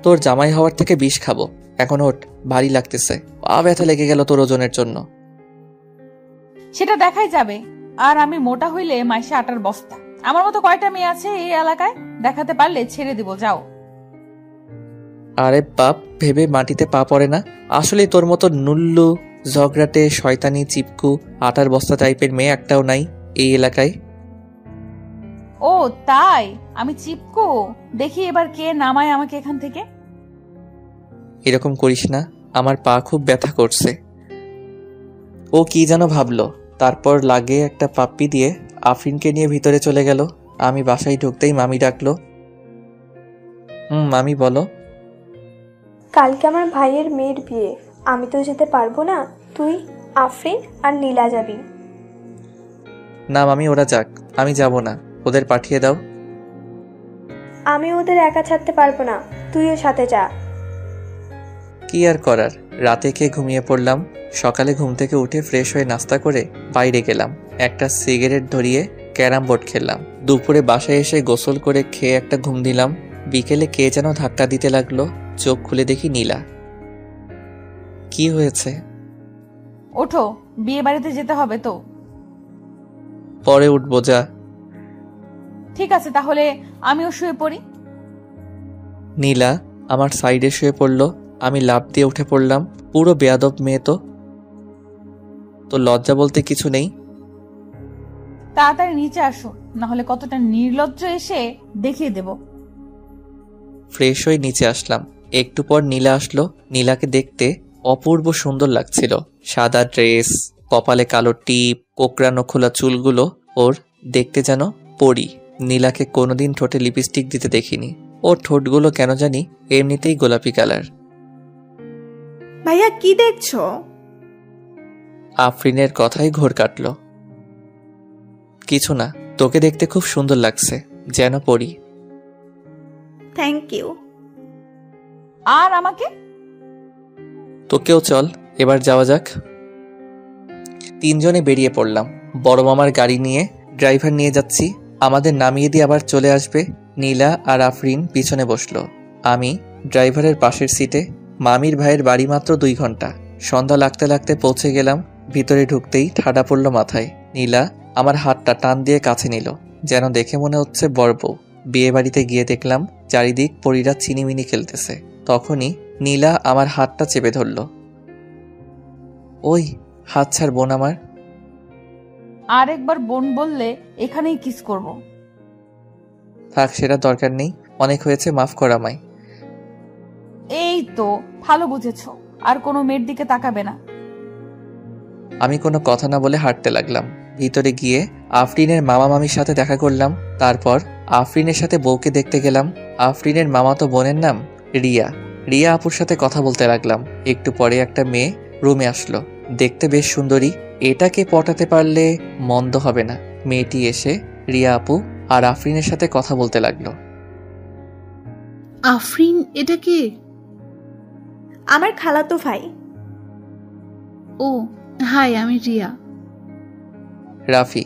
Speaker 1: তোর জামাই হওয়ার থেকে বিষ খাবো। এখন ওঠ, ভারী লাগতেছে, পা ব্যথা লেগে গেল তোর ওজনের জন্য।
Speaker 3: সেটা দেখাই যাবে। আর আমি মোটা হইলে মাইসে আটার বস্তা। আমার মতো কয়টা মেয়ে আছে এই এলাকায়, দেখাতে পারলে ছেড়ে দিব, যাও।
Speaker 1: আরে বাপ ভেবে মাটিতে পা পড়ে না। আসলে তোর মতো নুল্লু, ঝগড়াটে, শয়তানি, চিপকু, আটার বস্তা টাইপের মেয়ে একটাও নাই এই এলাকায়।
Speaker 3: ও তাই? আমি চিপকো? দেখি এবার কে নামায় আমাকে এখান থেকে।
Speaker 1: এরকম করিস না, আমার পা খুব ব্যথা করছে। ও কি যেন ভাবলো, তারপর লাগে একটা পাপ্পি দিয়ে আফরিনকে নিয়ে ভিতরে চলে গেল। আমি বাসায় ঢুকতেই মামি ডাকলো। মামি বলো।
Speaker 5: কালকে আমার ভাইয়ের মেয়ের বিয়ে, আমি তো যেতে পারবো না, তুই, আফরিন আর নীলা যাবি।
Speaker 1: না মামি, ওরা যাক, আমি যাব না, ওদের পাঠিয়ে দাও।
Speaker 5: আমি ওদের একা ছাড়তে পারবো না, তুইও সাথে যা।
Speaker 1: কি আর করার, রাতে খেয়ে ঘুমিয়ে পড়লাম। সকালে ঘুম থেকে উঠে ফ্রেশ হয়ে নাস্তা করে বাইরে গেলাম, একটা সিগারেট ধরিয়ে ক্যারাম বোর্ড খেললাম। দুপুরে বাসায় এসে গোসল করে খেয়ে একটা ঘুম দিলাম। বিকেলে কে যেন ধাক্কা দিতে লাগলো, চোখ খুলে দেখি নীলা। কি হয়েছে?
Speaker 3: ওঠো, বিয়ে বাড়িতে যেতে হবে তো।
Speaker 1: পরে উঠবো, যা।
Speaker 3: ঠিক আছে, তাহলে আমিও শুয়ে পড়ি।
Speaker 1: নীলা আমার সাইডে শুয়ে পড়লো, আমি লাফ দিয়ে উঠে পড়লাম। পুরো বেয়াদব মেয়ে তো। তো লজ্জা বলতে কিছু নেই।
Speaker 3: তাড়াতাড়ি নিচে আসো, না হলে কতটা নির্লজ্জ এসে দেখিয়ে দেব।
Speaker 1: ফ্রেশ হয়ে নিচে আসলাম। একটু পর নীলা আসলো। নীলাকে দেখতে অপূর্ব সুন্দর লাগছিল। সাদা ড্রেস, কপালে কালো টিপ, কোকড়ানো খোলা চুলগুলো ওর দেখতে যেন পরি। নীলাকে কোনোদিন ঠোঁটে লিপস্টিক দিতে দেখিনি। ওর ঠোঁটগুলো কেন জানি এমনিতেই গোলাপি কালার।
Speaker 6: ভাইয়া কি দেখছো?
Speaker 1: আফরিনের কথাই ঘোর কাটল। কিছু না, তোকে দেখতে খুব সুন্দর লাগছে, যেন পরি।
Speaker 6: Thank you.
Speaker 3: আর আমাকে?
Speaker 1: তোকেও চল, এবার যাওয়া যাক। তিনজনে বেরিয়ে পড়লাম। বড় মামার গাড়ি নিয়ে, ড্রাইভার নিয়ে যাচ্ছি। আমাদের নামিয়ে দিয়ে আবার চলে আসবে। নীলা আর আফরিন পিছনে বসলো, আমি ড্রাইভারের পাশের সিটে। মামির ভাইয়ের বাড়ি মাত্র 2 ঘন্টা। সন্ধ্যা লাগতে লাগতে পৌঁছে গেলাম। ভিতরে ঢুকতেই ঠাডা পড়ল মাথায়। নীলা আমার হাতটা টান দিয়ে কাছে নিল, যেন দেখে মনে হচ্ছে বড় বউ। বিয়ে বাড়িতে গিয়ে দেখলাম চারিদিক পরীরা চিনিমিনি খেলতেছে। তখনই নীলা আমার হাতটা চেপে ধরল। ওই হাত ছাড় বোন আমার।
Speaker 3: আর একবার বোন বললে এখানেই কিস করব।
Speaker 1: থাক, সেটা দরকার নেই, অনেক হয়েছে, মাফ কর আমায়।
Speaker 3: এই তো ভালো বুঝেছো, আর কোনো মেয়ের দিকে তাকাবে না।
Speaker 1: আমি কোনো কথা না বলে হাঁটতে লাগলাম। ভিতরে গিয়ে আফরিনের মামা মামির সাথে দেখা করলাম। তারপর আফরিনের সাথে বউকে দেখতে গেলাম। আফরিনের মামাতো বোনের নাম রিয়া। রিয়া আপুর সাথে কথা বলতে লাগলাম। একটু পরে একটা মেয়ে রুমে আসলো, দেখতে বেশ সুন্দরী। এটাকে পটাতে পারলে মন্দ হবে না। মেয়েটি এসে রিয়া আপু আর আফরিনের সাথে কথা বলতে লাগলো।
Speaker 10: আফরিন, এটা কে?
Speaker 6: আমার খালাতো ভাই।
Speaker 10: ও হাই, আমি রিয়া।
Speaker 1: রাফি।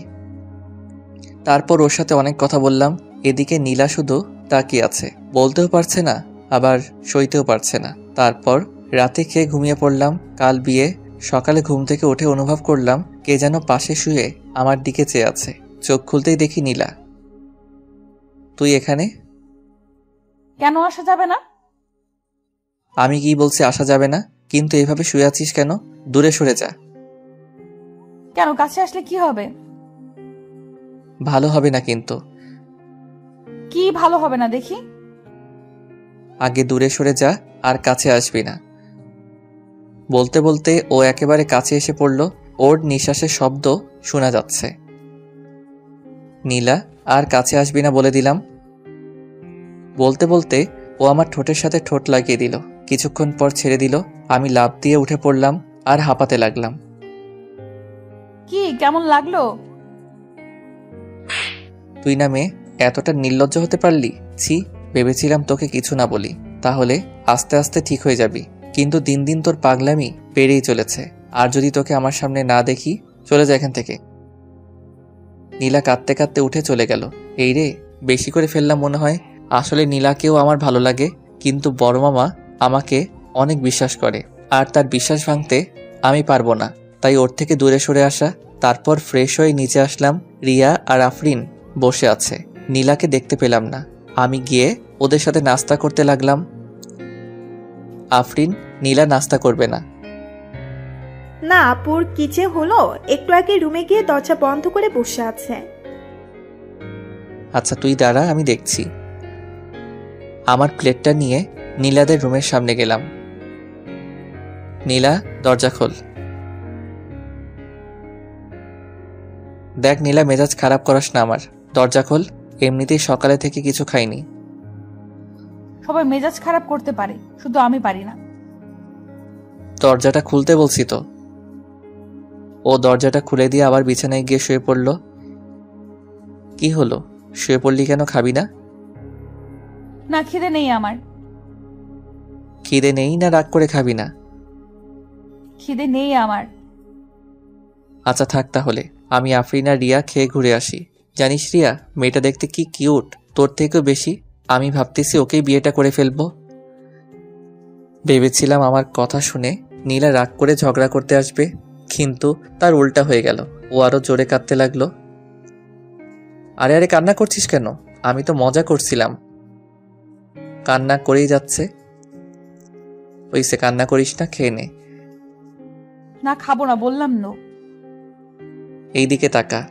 Speaker 1: তারপর ওর সাথে অনেক কথা বললাম। এদিকে নীলা শুধু তাকিয়ে আছে, বলতেও পারছে না আবার সইতেও পারছে না। তারপর রাতে খেয়ে ঘুমিয়ে পড়লাম। কাল বিয়ে। সকালে ঘুম থেকে উঠে অনুভব করলাম কে যেন পাশে শুয়ে আমার দিকে চেয়ে আছে। চোখ খুলতেই দেখি নীলা। তুই এখানে?
Speaker 3: কেন আসা যাবে না?
Speaker 1: আমি কি বলছি আসা যাবে না? কিন্তু এভাবে শুয়ে আছিস কেন? দূরে সরে যা।
Speaker 3: কেন, কাছে আসলে কি হবে?
Speaker 1: ভালো হবে না কিন্তু।
Speaker 3: কি ভালো হবে না দেখি?
Speaker 1: আগে দূরে সরে যা আর কাছে আসবি না। বলতে বলতে ও একেবারে কাছে এসে পড়ল। ওর নিঃশ্বাসের শব্দ শোনা যাচ্ছে। নীলা, আর কাছে আসবি না বলে দিলাম। বলতে বলতে ও আমার ঠোঁটের সাথে ঠোঁট লাগিয়ে দিল। কিছুক্ষণ পর ছেড়ে দিল। আমি লাফ দিয়ে উঠে পড়লাম আর হাঁপাতে লাগলাম।
Speaker 3: কি, কেমন লাগলো?
Speaker 1: তুই না মেয়ে, এতটা নির্লজ্জ হতে পারলি? ছি, ভেবেছিলাম তোকে কিছু না বলি, তাহলে আস্তে আস্তে ঠিক হয়ে যাবি। কিন্তু দিন দিন তোর পাগলামি বেড়েই চলেছে। আর যদি তোকে আমার সামনে না দেখি, চলে যা এখান থেকে। নীলা কাঁদতে কাঁদতে উঠে চলে গেল। এই রে, বেশি করে ফেললাম মনে হয়। আসলে নীলাকেও আমার ভালো লাগে, কিন্তু বড় মামা আমাকে অনেক বিশ্বাস করে, আর তার বিশ্বাস ভাঙতে আমি পারবো না। তাই ওর থেকে দূরে সরে আসা। তারপর ফ্রেশ হয়ে নিচে আসলাম। রিয়া আর আফরিন বসে আছে। নীলাকে দেখতে পেলাম না। আমি গিয়ে ওদের সাথে নাস্তা করতে লাগলাম। আফরিন, নীলা নাস্তা করবে না।
Speaker 6: না আপুর কিচে হলো, একটু আগে রুমে গিয়ে দরজা বন্ধ করে বসে আছে।
Speaker 1: আচ্ছা তুই দাঁড়া, আমি দেখছি। আমার প্লেটটা নিয়ে নীলাদের রুমের সামনে গেলাম। নীলা, দরজা খোল। দেখ নীলা, মেজাজ খারাপ করাস না আমার। দরজা খোল। এমনিতেই সকালে থেকে কিছু খাইনি।
Speaker 3: সবাই মেজাজ খারাপ করতে পারে, শুধু আমি পারি না।
Speaker 1: দরজাটা খুলতে বলছি তো। ও দরজাটা খুলে দিয়ে আবার বিছানায় গিয়ে শুয়ে পড়ল। কি হলো, শুয়ে পড়লি কেন? খাবি না?
Speaker 3: না, খিদে নেই আমার।
Speaker 1: খিদে নেই না রাগ করে খাবি না?
Speaker 3: খিদে নেই আমার।
Speaker 1: আচ্ছা থাক তাহলে, আমি আফরিন আর রিয়া খেয়ে ঘুরে আসি। জানিস রিয়া, মেয়েটা দেখতে কি কিউট, তোর থেকেও বেশি। আমি ভাবতেছি ওকেই বিয়েটা করে ফেলবো। ভেবেছিলাম আমার কথা শুনে নীলা রাগ করে ঝগড়া করতে আসবে, কিন্তু তার উল্টা হয়ে গেল। ও আরো জোরে কাঁদতে লাগলো। আরে আরে, কান্না করছিস কেন? আমি তো মজা করছিলাম। কান্না করেই যাচ্ছে। ওইসে, কান্না করিস না, খেয়ে নে।
Speaker 3: না, খাবো না বললাম। নো।
Speaker 1: এইদিকে তাকা।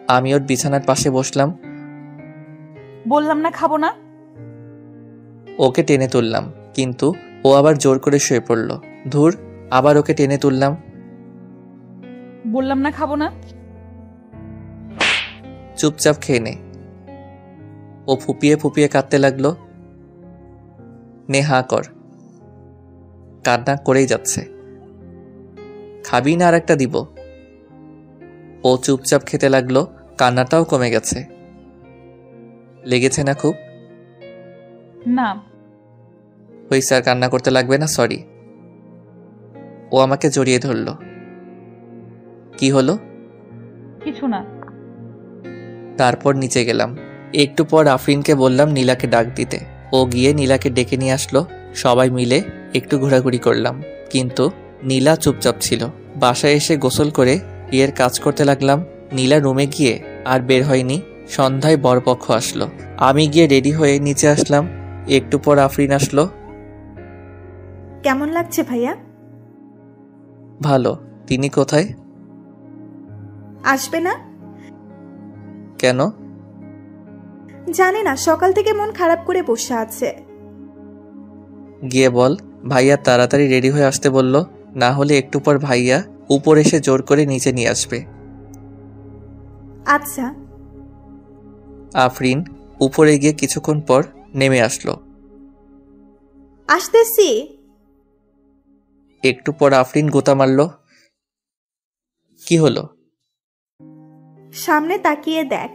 Speaker 1: আমি ওর বিছানার পাশে বসলাম।
Speaker 3: বললাম না খাবো না।
Speaker 1: ওকে টেনে তুললাম, কিন্তু ও আবার জোর করে শুয়ে পড়ল। ধুর, আবার ওকে টেনে তুললাম।
Speaker 3: বললাম না খাবো না।
Speaker 1: চুপচাপ খেয়ে নে। ও ফুপিয়ে ফুপিয়ে কাঁদতে লাগলো। নে, হাঁ কর। কান্না করেই যাচ্ছে। খাবি না আর একটা দিব? ও চুপচাপ খেতে লাগলো। কান্নাটাও কমে গেছে। লেগেছে না খুব?
Speaker 3: না।
Speaker 1: ওই স্যার, কান্না করতে লাগবে না, সরি। ও আমাকে জড়িয়ে ধরল। কি হলো?
Speaker 3: কিছু না।
Speaker 1: তারপর নিচে গেলাম। একটু পর আফরিনকে বললাম নীলাকে ডাক দিতে। ও গিয়ে নীলাকে ডেকে নিয়ে আসলো। সবাই মিলে একটু ঘোরাঘুরি করলাম, কিন্তু নীলা চুপচাপ ছিল। বাসায় এসে গোসল করে বিয়ের কাজ করতে লাগলাম। নীলা রুমে গিয়ে আর বের হয়নি। সন্ধ্যায় বরপক্ষ আসলো। আমি গিয়ে রেডি হয়ে নিচে আসলাম। একটু পর আফরিন আসলো।
Speaker 6: কেমন লাগছে ভাইয়া?
Speaker 1: ভালো। তিনি কোথায়?
Speaker 6: আসবে না?
Speaker 1: কেন?
Speaker 6: জানি না, সকাল থেকে মন খারাপ করে বসে আছে।
Speaker 1: গিয়ে বল ভাইয়া তাড়াতাড়ি রেডি হয়ে আসতে বলল, না হলে একটু পর ভাইয়া উপর এসে জোর করে নিচে নিয়ে আসবে।
Speaker 6: আচ্ছা।
Speaker 1: আফরিন উপরে গিয়ে কিছুক্ষণ পর নেমে আসলো।
Speaker 6: আসতেছি।
Speaker 1: একটু পর আফরিন গোতা মারল। কি হলো?
Speaker 6: সামনে তাকিয়ে দেখ।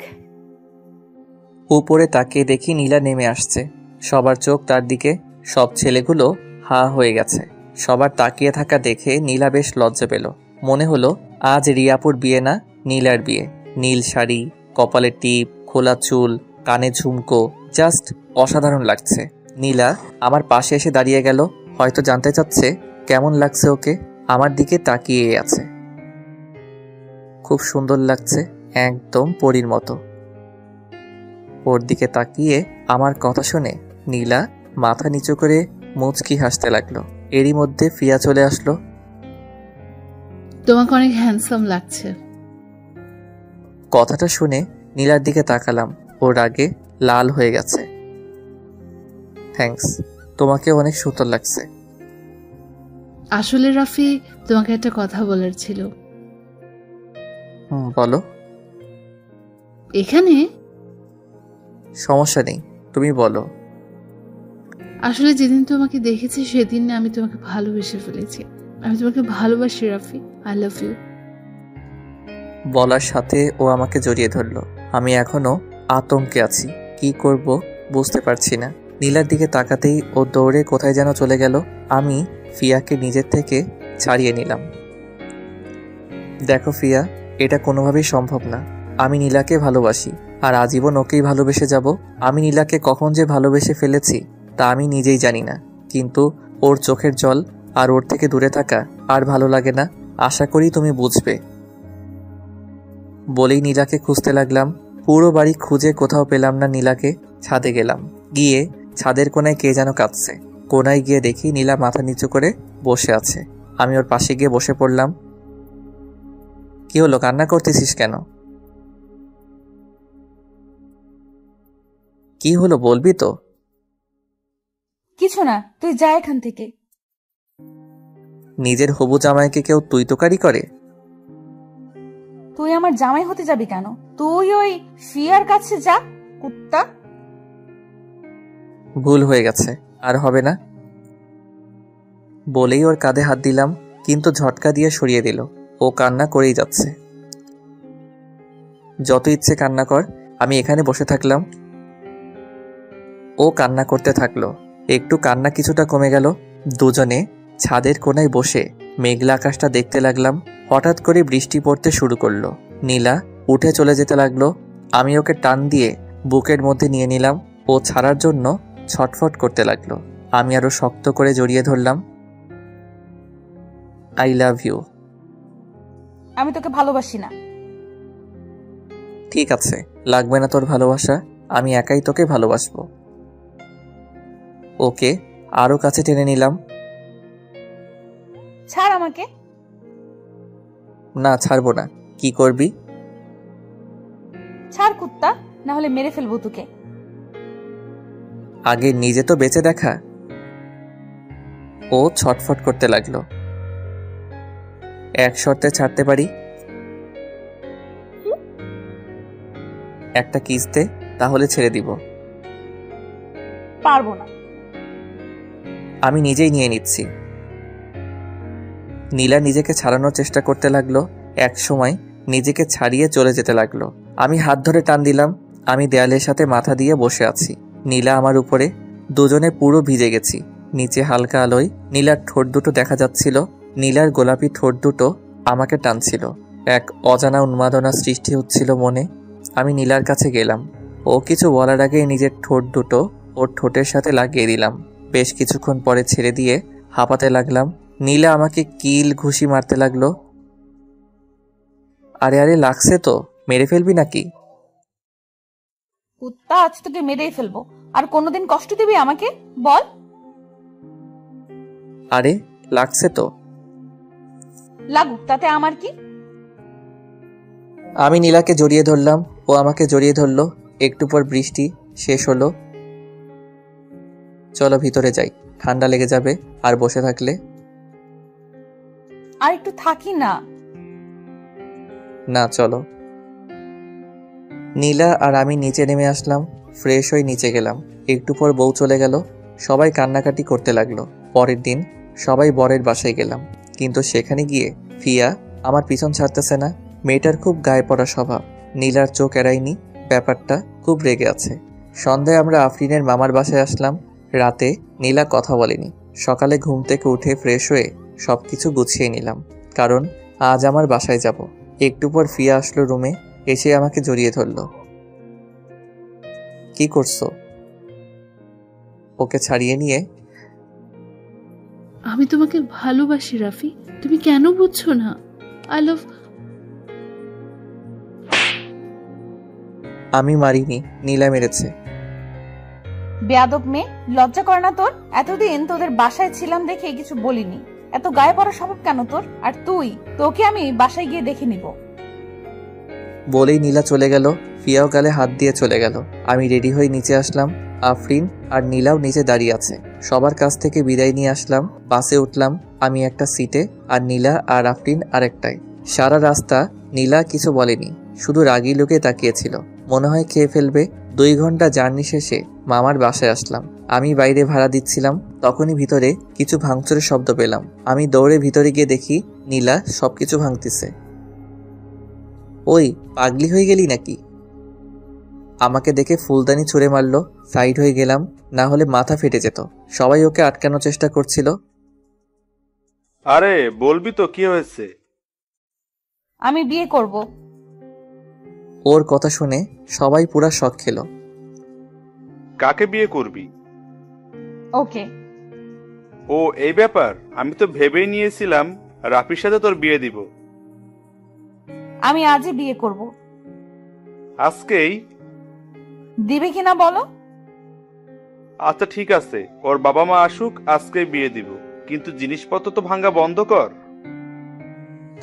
Speaker 1: উপরে তাকিয়ে দেখি নীলা নেমে আসছে। সবার চোখ তার দিকে। সব ছেলেগুলো হা হয়ে গেছে। সবার তাকিয়ে থাকা দেখে নীলা বেশ লজ্জা পেল। মনে হলো আজ রিয়াপুর বিয়ে না, নীলার বিয়ে। নীল শাড়ি, কপালে টিপ, খোলা চুল, কানে ঝুমকো, জাস্ট অসাধারণ লাগছে। নীলা আমার পাশে এসে দাঁড়িয়ে গেল। হয়তো জানতে চাচ্ছে কেমন লাগছে ওকে। আমার দিকে তাকিয়ে আছে। খুব সুন্দর লাগছে, একদম পরীর মতো। ওর দিকে তাকিয়ে আমার কথা শুনে নীলা মাথা নিচু করে মুচকি হাসতে লাগলো। এরই মধ্যে ফিয়া চলে আসলো।
Speaker 10: তোমাকে অনেক হ্যান্ডসাম লাগছে।
Speaker 1: কথাটা শুনে নীলার দিকে তাকালাম। ওর আগে লাল হয়ে গেছে। থ্যাঙ্কস, তোমাকে অনেক সুন্দর লাগছে।
Speaker 10: আসলে রাফি, তোমাকে একটা কথা বলার ছিল।
Speaker 1: বলো।
Speaker 10: এখানে?
Speaker 1: সমস্যা নেই, তুমি বলো।
Speaker 10: আসলে যেদিন তোমাকে দেখেছি সেদিন আমি তোমাকে ভালোবেসে ফেলেছি। আমি তোমাকে ভালোবাসি রাফি। I love you.
Speaker 1: বলার সাথে ও আমাকে জড়িয়ে ধরলো। আমি এখনো আতঙ্কে আছি, কি করব বুঝতে পারছি না। নীলার দিকে তাকাতেই ও দৌড়ে কোথায় যেন চলে গেল। আমি ফিয়াকে নিজের থেকে ছাড়িয়ে নিলাম। দেখো ফিয়া, এটা কোনোভাবেই সম্ভব না। আমি নীলাকে ভালোবাসি, আর আজীবন ওকেই ভালোবেসে যাব। আমি নীলাকে কখন যে ভালোবেসে ফেলেছি তা আমি নিজেই জানি না, কিন্তু ওর চোখের জল আর ওর থেকে দূরে থাকা আর ভালো লাগে না। আশা করি তুমি বুঝবে। বলেই নীলাকে খুঁজতে লাগলাম। পুরো বাড়ি খুঁজে কোথাও পেলাম না নীলাকে। ছাদে গেলাম। গিয়ে ছাদের কোনায় কে যেন কাঁদছে। কোনায় গিয়ে দেখি নীলা মাথা নিচু করে বসে আছে। আমি ওর পাশে গিয়ে বসে পড়লাম। কি হলো, কান্না করতেছিস কেন? কি হলো বলবি তো?
Speaker 3: কিছু না, তুই যা এখান থেকে।
Speaker 1: নিজের হবু জামাইকে কেউ তুই তোকারি করে?
Speaker 3: তুই আমার জামাই হতে যাবি কেন? তুই ওই ফিয়ার কাছে যা, কুত্তা।
Speaker 1: ভুল হয়ে গেছে, আর হবে না। বলেই ওর কাঁধে হাত দিলাম, কিন্তু ঝটকা দিয়ে সরিয়ে দিল। ও কান্না করেই যাচ্ছে। যত ইচ্ছে কান্না কর, আমি এখানে বসে থাকলাম। ও কান্না করতে থাকলো। একটু কান্না কিছুটা কমে গেল। দুজনে ছাদের কোনায় বসে মেঘলা আকাশটা দেখতে লাগলাম। হঠাৎ করে বৃষ্টি পড়তে শুরু করলো। নীলা উঠে চলে যেতে লাগলো। আমি ওকে টান দিয়ে বুকের মধ্যে নিয়ে নিলাম। ও ছাড়ার জন্য ছটফট করতে লাগলো। আমি আরো শক্ত করে জড়িয়ে ধরলাম। I love you.
Speaker 3: আমি তোকে ভালোবাসি না।
Speaker 1: ঠিক আছে, লাগবে না তোর ভালোবাসা, আমি একাই তোকে ভালোবাসবো। ওকে আরো কাছে টেনে নিলাম।
Speaker 3: ছাড় আমাকে।
Speaker 1: না, ছাড়বো না। কি করবি?
Speaker 3: ছাড় কুত্তা, না হলে মেরে ফেলবো তোকে।
Speaker 1: আগে নিজে তো বেঁচে দেখা। ও ছটফট করতে লাগলো। এক শর্তে ছাড়তে পারি। একটা কিস দে, তাহলে ছেড়ে দিব।
Speaker 3: পারবো না।
Speaker 1: আমি নিজেই নিয়ে নিচ্ছি। নীলা নিজেকে ছাড়ানোর চেষ্টা করতে লাগলো। এক সময় নিজেকে ছাড়িয়ে চলে যেতে লাগলো। আমি হাত ধরে টান দিলাম। আমি দেয়ালের সাথে মাথা দিয়ে বসে আছি। নীলা আমার উপরে। দুজনে পুরো ভিজে গেছি। নিচে হালকা আলোয় নীলার ঠোঁট দুটো দেখা যাচ্ছিল। নীলার গোলাপি ঠোঁট দুটো আমাকে টানছিল। এক অজানা উন্মাদনা সৃষ্টি হচ্ছিল মনে। আমি নীলার কাছে গেলাম। ও কিছু বলার আগে নিজের ঠোঁট দুটো ওর ঠোঁটের সাথে লাগিয়ে দিলাম। বেশ কিছুক্ষণ পরে ছেড়ে দিয়ে হাঁপাতে লাগলাম। নীলা আমাকে কিল ঘুষি মারতে লাগলো। আরে আরে, লাগছে তো, মেরে ফেলবি নাকি?
Speaker 3: কুত্তা, আজ তোকে মেরেই ফেলবো। আর কোনোদিন কষ্ট দিবি আমাকে? বল।
Speaker 1: আরে লাগছে তো।
Speaker 3: লাগুক, তাতে আমার কি?
Speaker 1: আমি নীলাকে জড়িয়ে ধরলাম। ও আমাকে জড়িয়ে ধরলো। একটু পর বৃষ্টি শেষ হলো। চলো ভিতরে যাই, ঠান্ডা লেগে যাবে আর বসে থাকলে।
Speaker 3: আর একটু থাকি না।
Speaker 1: না চলো। নীলা আর আমি নিচে নেমে আসলাম, ফ্রেশ হয়ে নিচে গেলাম। একটু পর বউ চলে গেল, সবাই কান্নাকাটি করতে লাগলো। পরের দিন সবাই বরের বাসায় গেলাম, কিন্তু সেখানে গিয়ে ফিয়া আমার পিছন ছাড়তেছে না। মেয়েটার খুব গায়ে পড়া স্বভাব, নীলার চোখ এড়ায়নি, ব্যাপারটা খুব রেগে আছে। সন্ধ্যায় আমরা আফরিনের মামার বাসায় আসলাম। রাতে নীলা কথা বলেনি। সকালে ঘুম থেকে উঠে ফ্রেশ হয়ে সবকিছু গুছিয়ে নিলাম, কারণ আজ আমার বাসায় যাব। একটু পর ফিয়া আসলো রুমে, এসে আমাকে জড়িয়ে ধরল। কি করছো? ওকে ছাড়িয়ে নিয়ে,
Speaker 10: আমি তোমাকে ভালোবাসি রাফি, তুমি কেন বুঝছো না? I love.
Speaker 1: আমি মারিনি, নীলা মেরেছে।
Speaker 3: বেয়াদব মেয়ে, লজ্জা করে না তোর? এতদিন তোদের বাসায় ছিলাম দেখে কিছু বলিনি, এত গায়ে পড়া স্বভাব কেন তোর? আর তুই, তোকে আমি বাসায় গিয়ে দেখে নিব।
Speaker 1: বলেই নীলা চলে গেল। ফিয়াও গালে হাত দিয়ে চলে গেল। আমি রেডি হয়ে নিচে আসলাম। আফরিন আর নীলাও নিচে দাঁড়িয়ে আছে। সবার কাছ থেকে বিদায় নিয়ে আসলাম। বাসে উঠলাম, আমি একটা সিটে আর নীলা আর আফরিন আরেকটায়। সারা রাস্তা নীলা কিছু বলেনি, শুধু রাগী লোকে তাকিয়েছিল, মনে হয় খেয়ে ফেলবে। 2 ঘন্টা জার্নি শেষে মামার বাসায় আসলাম। আমি বাইরে ভাড়া দিচ্ছিলাম, তখনই ভিতরে কিছু ভাঙচুরের শব্দ পেলাম। আমি দৌড়ে ভিতরে গিয়ে দেখি নীলা সবকিছু ভাঙতেছে। ওই পাগলি হয়ে গেলি নাকি? আমাকে দেখে ফুলদানি ছুঁড়ে মারলো। সাইড হয়ে গেলাম, না হলে মাথা ফেটে যেত। সবাই ওকে আটকানোর চেষ্টা করছিল।
Speaker 8: আরে বলবি তো কি হয়েছে?
Speaker 3: আমি বিয়ে করব।
Speaker 1: ওর কথা শুনে সবাই পুরা শক খেলো।
Speaker 8: কাকে বিয়ে করবি?
Speaker 3: ওকে।
Speaker 8: ও এই ব্যাপার, আমি তো ভেবেই নিয়েছিলাম রাফির সাথে তোর বিয়ে দিব।
Speaker 3: আমি আজই বিয়ে করব।
Speaker 8: আজকেই?
Speaker 3: দিবে কিনা বলো?
Speaker 8: আচ্ছা ঠিক আছে, ওর বাবা মা আসুক, আজকেই বিয়ে দিব, কিন্তু জিনিসপত্র তো ভাঙা বন্ধ কর।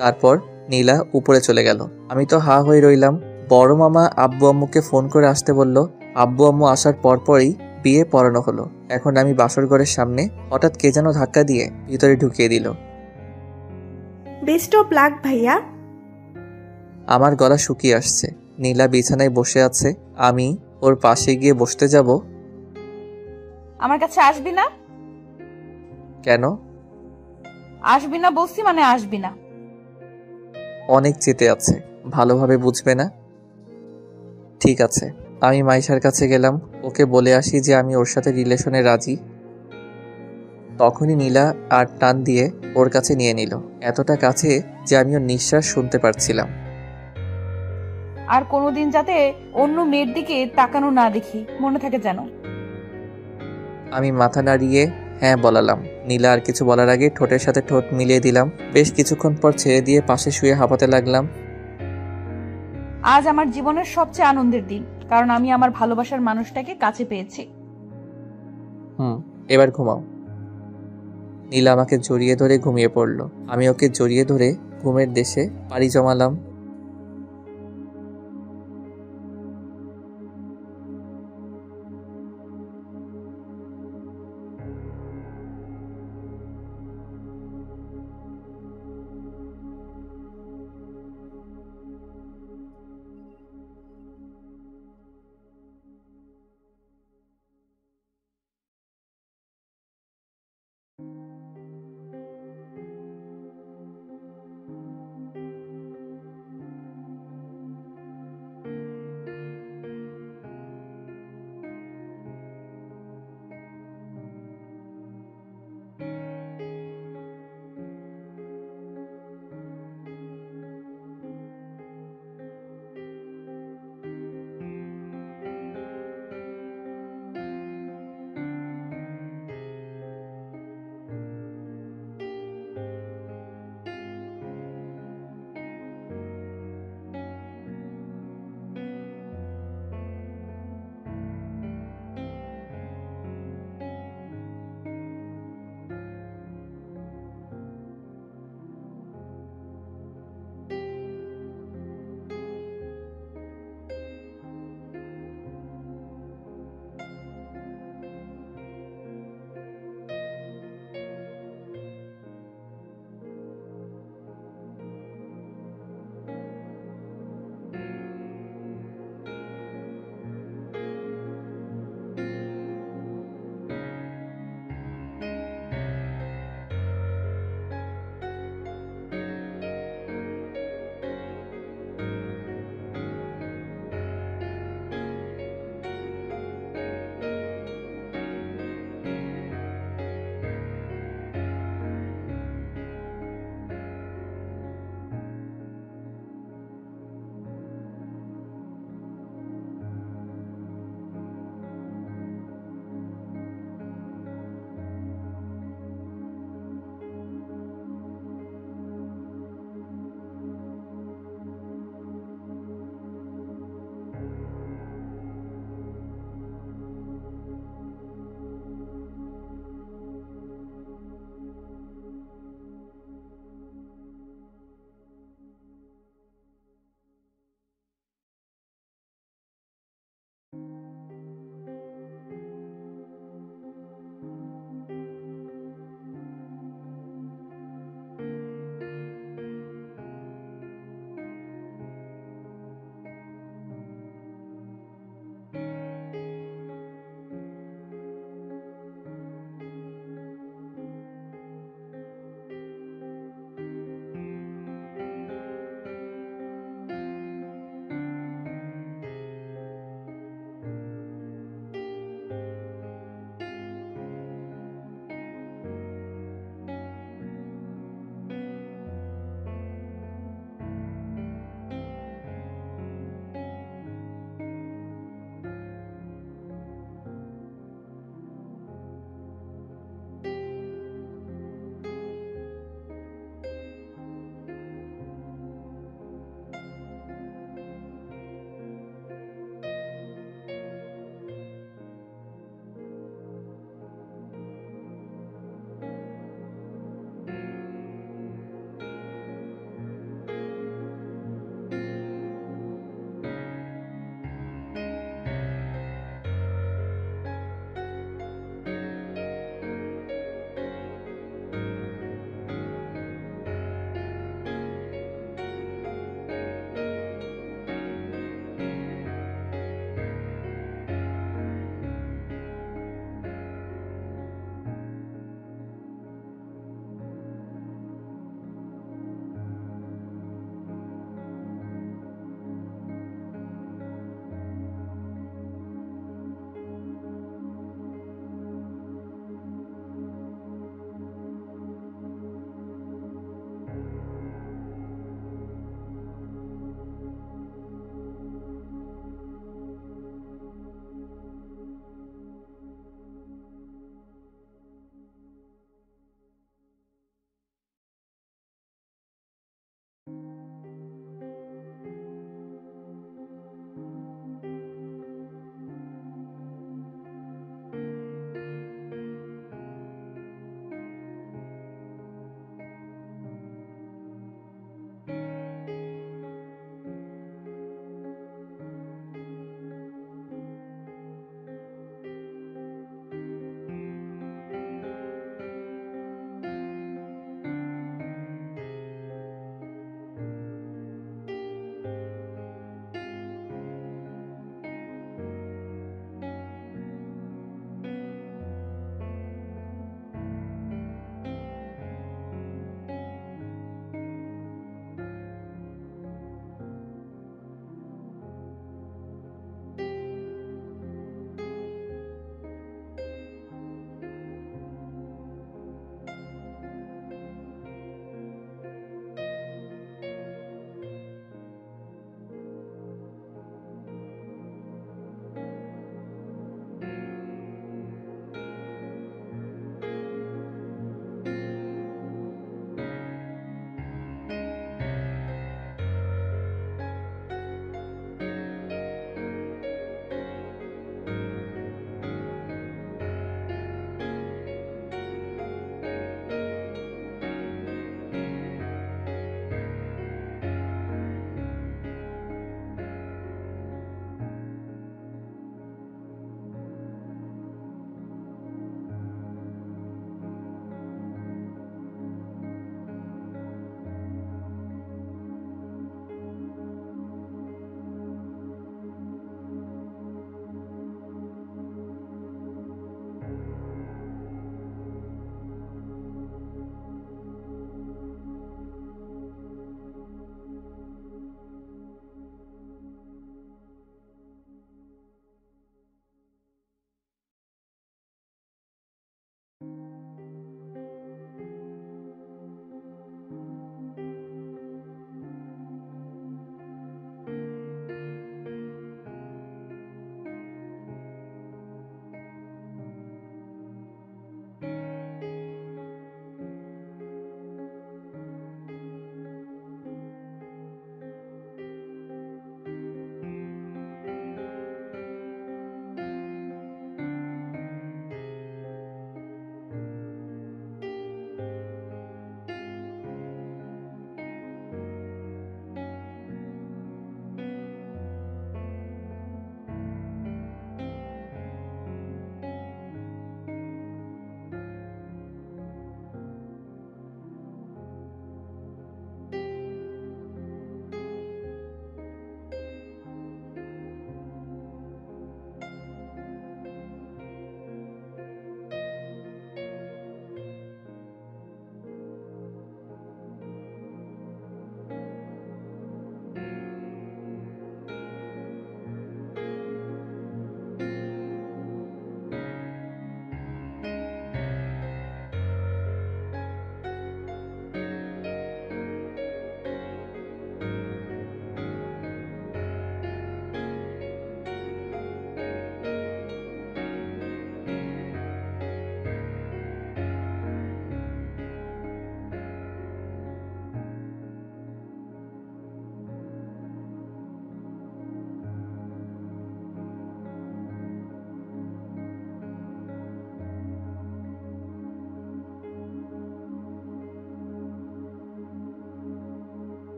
Speaker 1: তারপর নীলা উপরে চলে গেল। আমি তো হা হয়ে রইলাম। বড় মামা আব্বু আম্মুকে ফোন করে আসতে বলল। আব্বু আম্মু আসার পরপরই বিয়ে পড়ানো হলো। এখন আমি বাসর ঘরের সামনে, হঠাৎ কে যেন ধাক্কা দিয়ে ভিতরে ঢুকিয়ে দিল।
Speaker 6: বেস্ট অফ লাক ভাইয়া।
Speaker 1: আমার গলা শুকিয়ে আসছে। নীলা বিছানায় বসে আছে, আমি ওর পাশে গিয়ে বসতে যাব।
Speaker 3: আমার কাছে আসবি না?
Speaker 1: কেন?
Speaker 3: আসবি না বলছি মানে আসবি না।
Speaker 1: অনেক চেতে আছে, ভালোভাবে বুঝবে না। ঠিক আছে, আমি মাইশার কাছে গেলাম, ওকে বলে আসি যে আমি ওর সাথে রিলেশনে রাজি। তখনই নীলা আর টান দিয়ে ওর কাছে নিয়ে নিল, এতটা কাছে যে আমি ওর নিঃশ্বাস শুনতে পারছিলাম।
Speaker 3: আর কোনোদিন যাতে অন্য মেয়ের দিকে তাকানো না দেখি, মনে থাকে যেন।
Speaker 1: আমি মাথা নাড়িয়ে হ্যাঁ বলালাম। নীলা আর কিছু বলার আগে ঠোঁটের সাথে ঠোঁট মিলিয়ে দিলাম। বেশ কিছুক্ষণ পর ছেড়ে দিয়ে পাশে শুয়ে হাঁপাতে লাগলাম।
Speaker 3: আজ আমার জীবনের সবচেয়ে আনন্দের দিন, কারণ আমি আমার ভালোবাসার মানুষটাকে কাছে পেয়েছি।
Speaker 1: এবার ঘুমাও। নীলা আমাকে জড়িয়ে ধরে ঘুমিয়ে পড়ল। আমি ওকে জড়িয়ে ধরে ঘুমের দেশে পাড়ি জমালাম।